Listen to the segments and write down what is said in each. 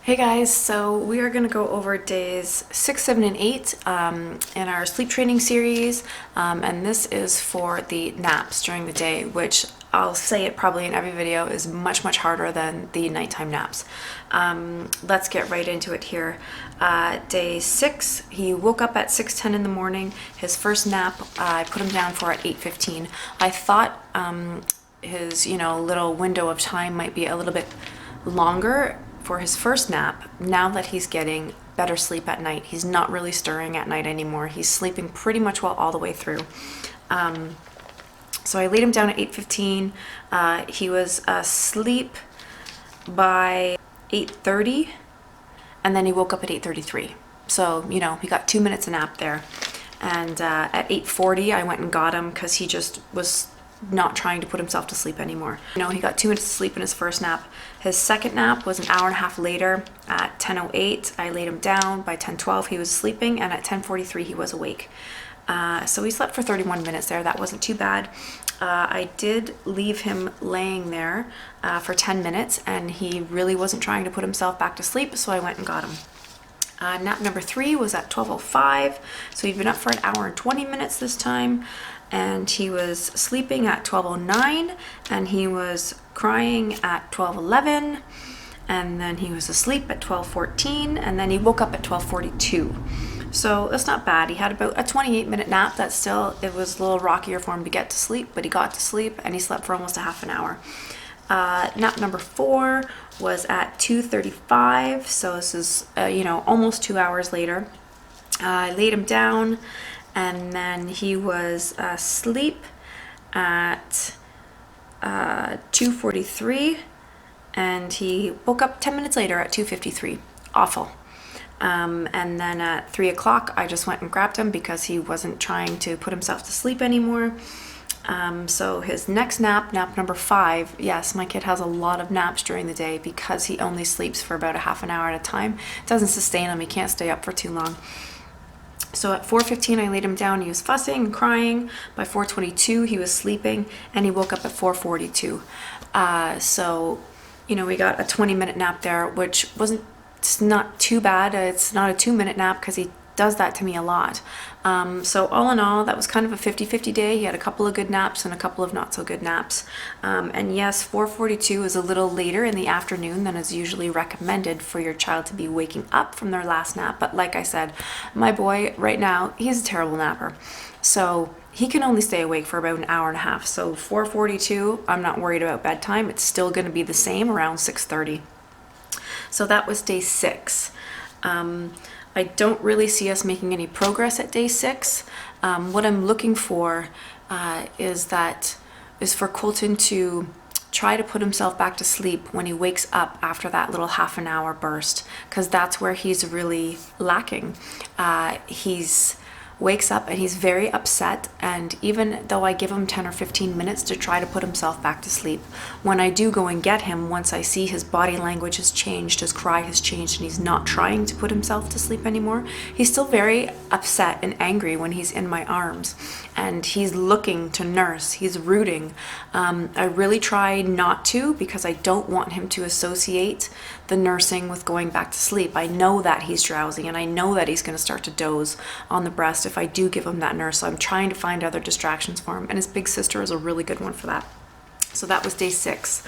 Hey guys, so we are going to go over days 6, 7, and 8 in our sleep training series, and this is for the naps during the day, which I'll say it probably in every video is much harder than the nighttime naps. Let's get right into it here. Day 6, he woke up at 6:10 in the morning. His first nap, I put him down for at 8:15. I thought his little window of time might be a little bit longer for his first nap. Now that he's getting better sleep at night, he's not really stirring at night anymore. He's sleeping pretty much well all the way through. So I laid him down at 8:15. He was asleep by 8:30, and then he woke up at 8:33. So he got 2 minutes of nap there. And at 8:40 I went and got him because he just was not trying to put himself to sleep anymore. He got 2 minutes of sleep in his first nap. His second nap was an hour and a half later at 10:08. I laid him down. By 10:12 he was sleeping, and at 10:43 he was awake. So he slept for 31 minutes there. That wasn't too bad. I did leave him laying there for 10 minutes, and he really wasn't trying to put himself back to sleep, so I went and got him. Nap number 3 was at 12:05, so he'd been up for an hour and 20 minutes this time, and he was sleeping at 12:09, and he was crying at 12:11, and then he was asleep at 12:14, and then he woke up at 12:42. So that's not bad. He had about a 28-minute nap. It was a little rockier for him to get to sleep, but he got to sleep, and he slept for almost a half an hour. Nap number 4 was at 2:35, so this is almost 2 hours later. I laid him down, and then he was asleep at 2:43, and he woke up 10 minutes later at 2:53. Awful. And then at 3 o'clock I just went and grabbed him because he wasn't trying to put himself to sleep anymore. So his next nap number 5, yes, my kid has a lot of naps during the day because he only sleeps for about a half an hour at a time. It doesn't sustain him. He can't stay up for too long. So at 4:15 I laid him down. He was fussing and crying. By 4:22 he was sleeping, and he woke up at 4:42. So we got a 20-minute nap there, which it's not too bad. It's not a 2-minute nap because he does that to me a lot. So all in all, that was kind of a 50-50 day. He had a couple of good naps and a couple of not so good naps. And yes, 4:42 is a little later in the afternoon than is usually recommended for your child to be waking up from their last nap. But like I said, my boy right now, he's a terrible napper. So he can only stay awake for about an hour and a half. So 4:42, I'm not worried about bedtime. It's still going to be the same around 6:30. So that was day 6. I don't really see us making any progress at day 6. What I'm looking for is for Colton to try to put himself back to sleep when he wakes up after that little half an hour burst, because that's where he's really lacking. He's wakes up and he's very upset, and even though I give him 10 or 15 minutes to try to put himself back to sleep, when I do go and get him, once I see his body language has changed, his cry has changed, and he's not trying to put himself to sleep anymore, he's still very upset and angry when he's in my arms, and he's looking to nurse, he's rooting. I really try not to, because I don't want him to associate the nursing with going back to sleep. I know that he's drowsy, and I know that he's going to start to doze on the breast if I do give him that nurse. So I'm trying to find other distractions for him, and his big sister is a really good one for that. So that was day 6.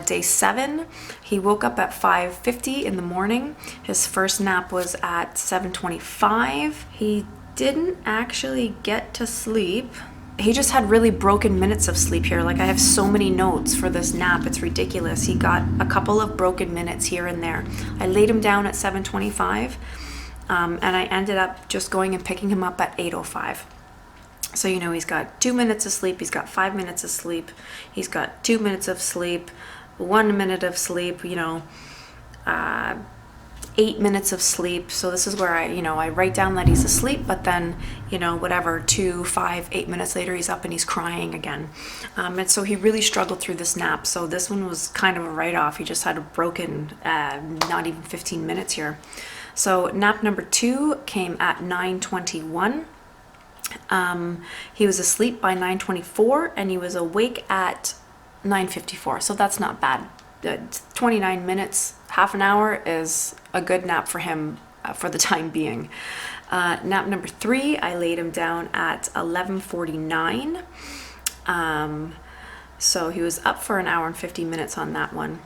Day 7, he woke up at 5:50 in the morning. His first nap was at 7:25. He didn't actually get to sleep. He just had really broken minutes of sleep here. Like, I have so many notes for this nap, it's ridiculous. He got a couple of broken minutes here and there. I laid him down at 7:25, and I ended up just going and picking him up at 8:05. So he's got 2 minutes of sleep, he's got 5 minutes of sleep, he's got 2 minutes of sleep, 1 minute of sleep, 8 minutes of sleep. So this is where I write down that he's asleep, but then, 2, 5, 8 minutes later, he's up and he's crying again. And so he really struggled through this nap. So this one was kind of a write-off. He just had a broken, not even 15 minutes here. So nap number 2 came at 9:21. He was asleep by 9:24, and he was awake at 9:54. So that's not bad. 29 minutes, half an hour is a good nap for him for the time being. Nap number 3, I laid him down at 11:49. So he was up for an hour and 50 minutes on that one.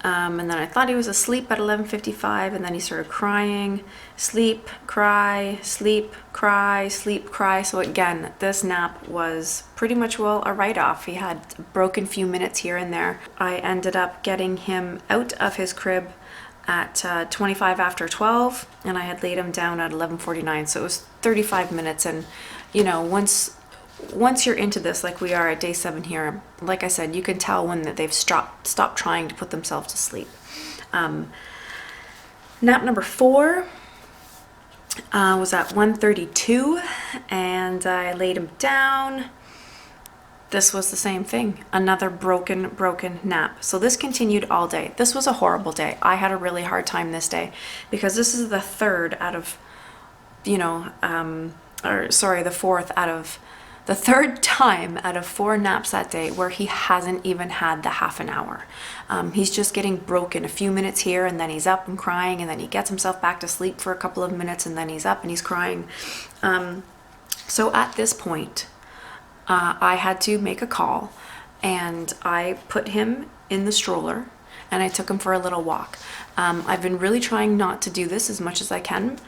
And then I thought he was asleep at 11:55, and then he started crying. Sleep, cry, sleep, cry, sleep, cry. So again, this nap was pretty much, well, a write-off. He had a broken few minutes here and there. I ended up getting him out of his crib at 25 after 12, and I had laid him down at 11:49. So it was 35 minutes. And you know, once you're into this, like we are at day 7 here, like I said, you can tell when that they've stopped trying to put themselves to sleep. Nap number 4 was at 1:32, and I laid him down. This was the same thing, another broken nap. So this continued all day. This was a horrible day. I had a really hard time this day because this is the third out of, the third time out of 4 naps that day where he hasn't even had the half an hour. He's just getting broken a few minutes here, and then he's up and crying, and then he gets himself back to sleep for a couple of minutes, and then he's up and he's crying. So at this point, I had to make a call, and I put him in the stroller and I took him for a little walk. I've been really trying not to do this as much as I can,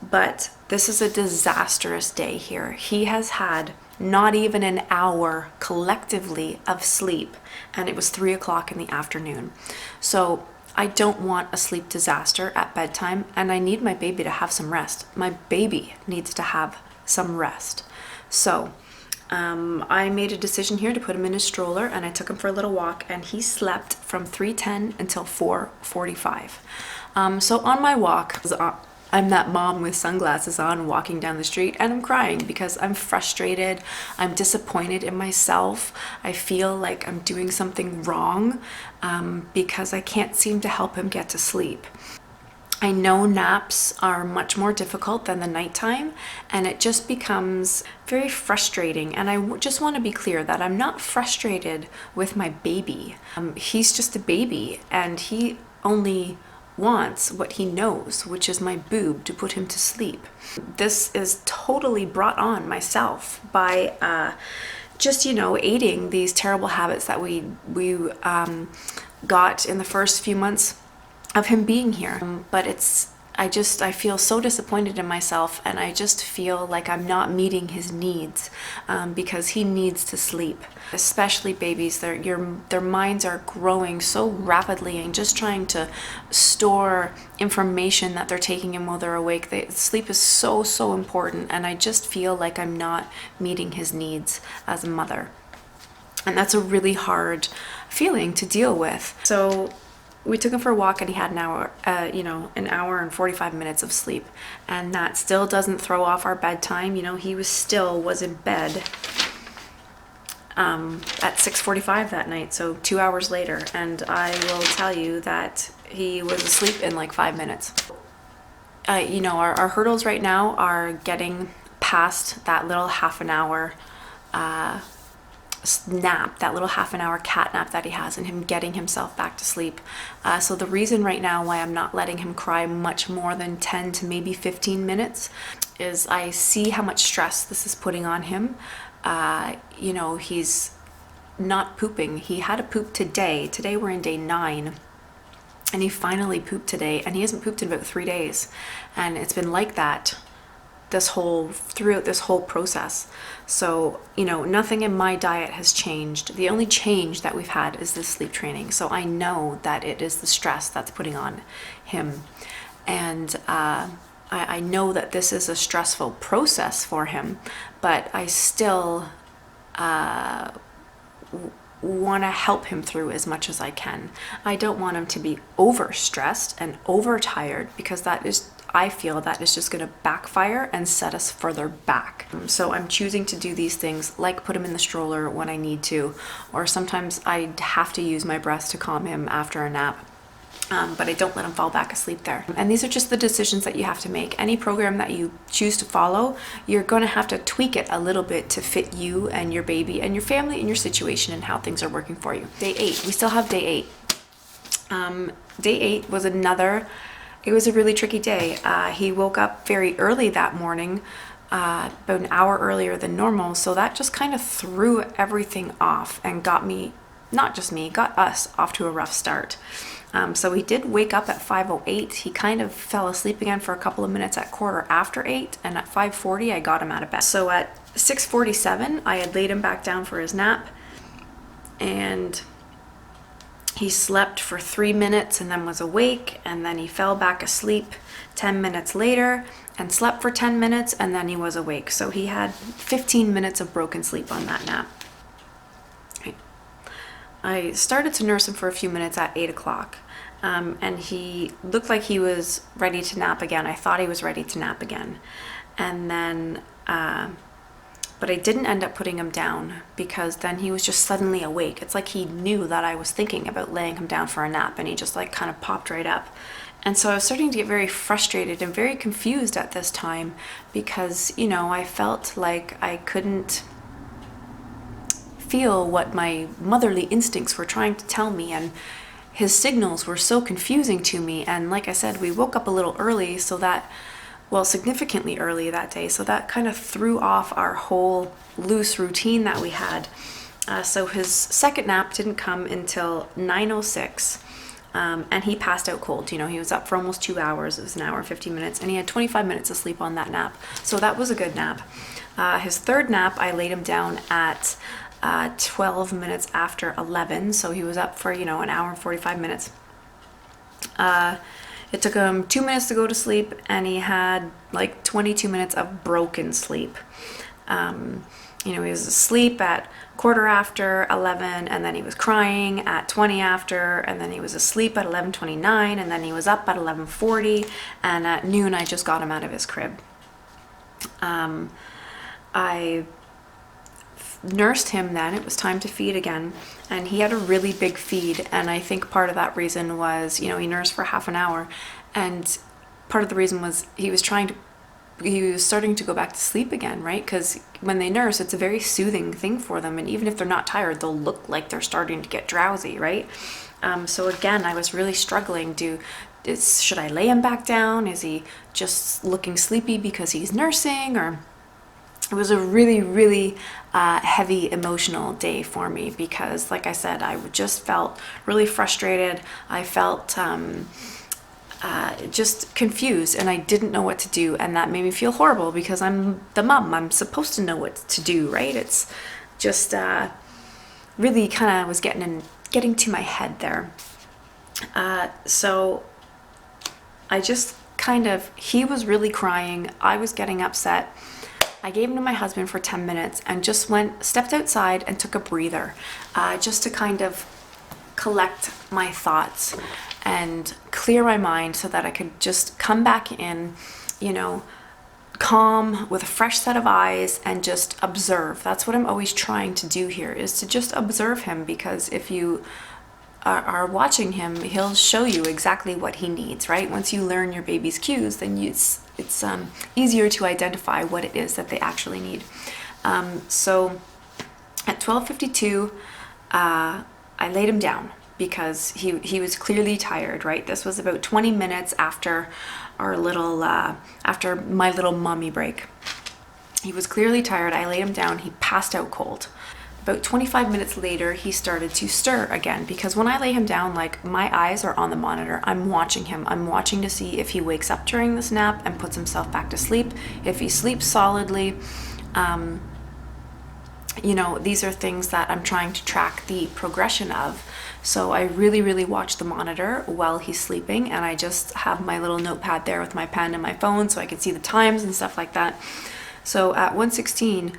but this is a disastrous day here. He has had not even an hour collectively of sleep, and it was 3 o'clock in the afternoon. So I don't want a sleep disaster at bedtime, and I need my baby to have some rest. My baby needs to have some rest. So I made a decision here to put him in a stroller, and I took him for a little walk, and he slept from 3:10 until 4:45. So on my walk, I'm that mom with sunglasses on walking down the street, and I'm crying because I'm frustrated. I'm disappointed in myself. I feel like I'm doing something wrong because I can't seem to help him get to sleep. I know naps are much more difficult than the nighttime, and it just becomes very frustrating. And I just want to be clear that I'm not frustrated with my baby. He's just a baby, and he only wants what he knows, which is my boob to put him to sleep. This is totally brought on myself by just, aiding these terrible habits that we got in the first few months of him being here. But I feel so disappointed in myself, and I just feel like I'm not meeting his needs because he needs to sleep. Especially babies, their minds are growing so rapidly, and just trying to store information that they're taking in while they're awake. Sleep is so important, and I just feel like I'm not meeting his needs as a mother. And that's a really hard feeling to deal with. So we took him for a walk, and he had an hour and 45 minutes of sleep, and that still doesn't throw off our bedtime. He was in bed at 6:45 that night, so 2 hours later, and I will tell you that he was asleep in like 5 minutes. Our hurdles right now are getting past that little half an hour nap, that little half an hour cat nap that he has, and him getting himself back to sleep. So the reason right now why I'm not letting him cry much more than 10 to maybe 15 minutes is I see how much stress this is putting on him. He's not pooping. He had a poop today. Today we're in day 9. And he finally pooped today, and he hasn't pooped in about 3 days. And it's been like that throughout this whole process. So, nothing in my diet has changed. The only change that we've had is the sleep training. So I know that it is the stress that's putting on him. And I know that this is a stressful process for him, but I still want to help him through as much as I can. I don't want him to be overstressed and overtired, because I feel that is just going to backfire and set us further back. So I'm choosing to do these things, like put him in the stroller when I need to, or sometimes I have to use my breast to calm him after a nap. But I don't let him fall back asleep there. And these are just the decisions that you have to make. Any program that you choose to follow, you're going to have to tweak it a little bit to fit you and your baby and your family and your situation and how things are working for you. Day 8, we still have day 8. Day 8 was it was a really tricky day. He woke up very early that morning, about an hour earlier than normal. So that just kind of threw everything off and got me, not just me, got us off to a rough start. So he did wake up at 5:08. He kind of fell asleep again for a couple of minutes at 8:15, and at 5:40 I got him out of bed. So at 6:47 I had laid him back down for his nap, and he slept for 3 minutes and then was awake, and then he fell back asleep 10 minutes later and slept for 10 minutes, and then he was awake. So he had 15 minutes of broken sleep on that nap. I started to nurse him for a few minutes at 8 o'clock, and he looked like he was ready to nap again. I thought he was ready to nap again. And then, but I didn't end up putting him down, because then he was just suddenly awake. It's like he knew that I was thinking about laying him down for a nap, and he just like kind of popped right up. And so I was starting to get very frustrated and very confused at this time, because, you know, I felt like I couldn't feel what my motherly instincts were trying to tell me, and his signals were so confusing to me. And like I said, we woke up a little early, so that, well, significantly early that day, so that kind of threw off our whole loose routine that we had. So his second nap didn't come until 9:06, and he passed out cold. You know, he was up for almost 2 hours. It was an hour and 15 minutes, and he had 25 minutes of sleep on that nap, so that was a good nap. His third nap, I laid him down at 12 minutes after 11, so he was up for, you know, an hour and 45 minutes. It took him 2 minutes to go to sleep, and he had like 22 minutes of broken sleep. You know, he was asleep at 11:15, and then he was crying at 20 after, and then he was asleep at 11:29, and then he was up at 11:40, and at noon I just got him out of his crib. I nursed him then. It was time to feed again, and he had a really big feed, and I think part of that reason was, you know, he nursed for half an hour, and part of the reason was he was starting to go back to sleep again, right? Because when they nurse, it's a very soothing thing for them, and even if they're not tired, they'll look like they're starting to get drowsy, right? So again, I was really struggling. Should I lay him back down? Is he just looking sleepy because he's nursing? Or it was a really, really heavy emotional day for me, because like I said, I just felt really frustrated. I felt just confused, and I didn't know what to do, and that made me feel horrible, because I'm the mom. I'm supposed to know what to do, right? It's just really kind of was getting to my head there. So I just he was really crying. I was getting upset. I gave him to my husband for 10 minutes and just stepped outside and took a breather, just to kind of collect my thoughts and clear my mind, so that I could just come back in, you know, calm, with a fresh set of eyes, and just observe. That's what I'm always trying to do here, is to just observe him, because if you are watching him, he'll show you exactly what he needs, right? Once you learn your baby's cues, then it's easier to identify what it is that they actually need. So at 12:52, I laid him down, because he was clearly tired, right? This was about 20 minutes after after my little mommy break. He was clearly tired. I laid him down. He passed out cold. About 25 minutes later, he started to stir again, because when I lay him down, like, my eyes are on the monitor. I'm watching him. I'm watching to see if he wakes up during this nap and puts himself back to sleep. If he sleeps solidly, you know, these are things that I'm trying to track the progression of. So I really, really watch the monitor while he's sleeping, and I just have my little notepad there with my pen and my phone, so I can see the times and stuff like that. So at 1:16,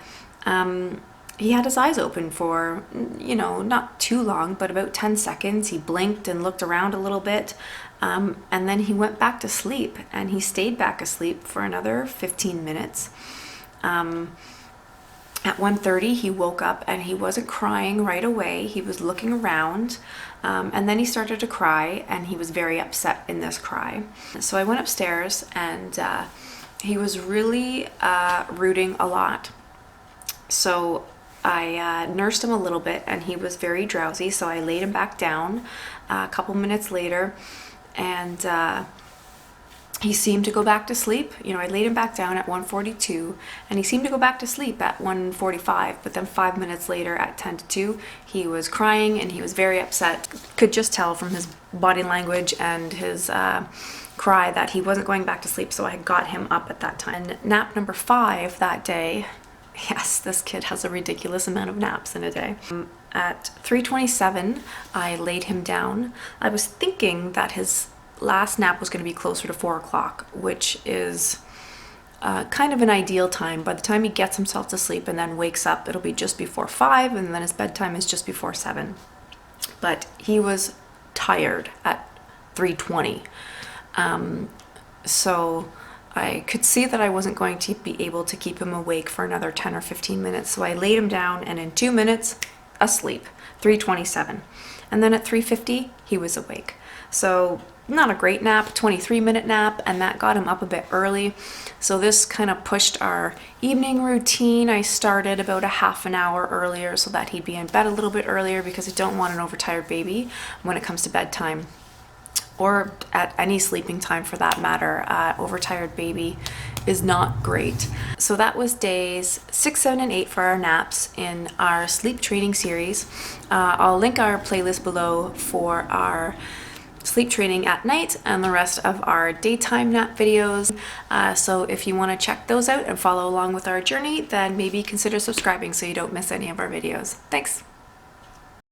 he had his eyes open for, you know, not too long, but about 10 seconds. He blinked and looked around a little bit, and then he went back to sleep, and he stayed back asleep for another 15 minutes. At 1:30, he woke up, and he wasn't crying right away. He was looking around, and then he started to cry, and he was very upset in this cry. So I went upstairs, and he was really rooting a lot. So I nursed him a little bit and he was very drowsy, so I laid him back down a couple minutes later, and he seemed to go back to sleep. You know, I laid him back down at 1:42 and he seemed to go back to sleep at 1:45, but then 5 minutes later at 10 to 2, he was crying and he was very upset. Could just tell from his body language and his cry that he wasn't going back to sleep, so I got him up at that time. And nap number 5 that day, yes, this kid has a ridiculous amount of naps in a day. At 3:27, I laid him down. I was thinking that his last nap was going to be closer to 4 o'clock, which is kind of an ideal time. By the time he gets himself to sleep and then wakes up, it'll be just before 5, and then his bedtime is just before 7. But he was tired at 3:20. So I could see that I wasn't going to be able to keep him awake for another 10 or 15 minutes. So I laid him down, and in 2 minutes, asleep, 3:27. And then at 3:50, he was awake. So not a great nap, 23-minute nap, and that got him up a bit early. So this kind of pushed our evening routine. I started about a half an hour earlier so that he'd be in bed a little bit earlier, because I don't want an overtired baby when it comes to bedtime, or at any sleeping time for that matter. Overtired baby is not great. So that was days 6, 7, and 8 for our naps in our sleep training series. I'll link our playlist below for our sleep training at night and the rest of our daytime nap videos. So if you want to check those out and follow along with our journey, then maybe consider subscribing so you don't miss any of our videos. Thanks.